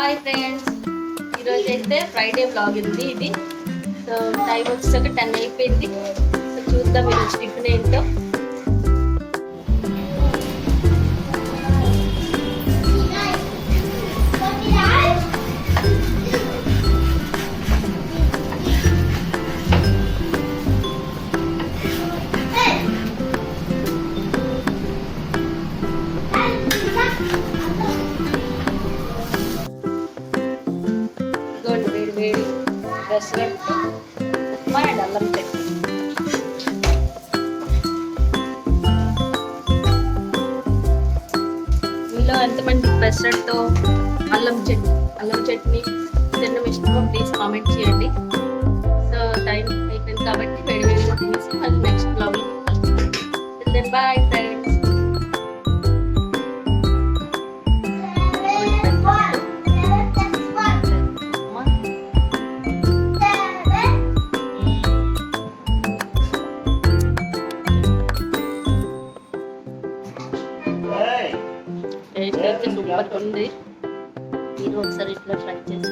Hi friends, ఈరోజు అయితే Friday blog ఉంది ఇది. సో టైం వచ్చేసరికి 10 అయిపోయింది. సో చూద్దాం ఈరోజు టిఫిన్ ఏంటో. వేడి వేడి పెసరట్టు ఉప్మా అండ్ అల్లం చట్నీ. మీలో ఎంతమంది పెసరట్టు అల్లం చట్నీ తినడం ఇష్టమో ప్లీజ్ కామెంట్ చేయండి. సో టైం అయిపోయింది కాబట్టి వేడి వేడిగా తినేసి మళ్ళీ నెక్స్ట్ బ్లాగ్లో కలుస్తాం. Bye friends. టేస్ట్ అయితే సూపర్ ఉంది. మీరు ఒకసారి ఇట్లా ట్రై చేసి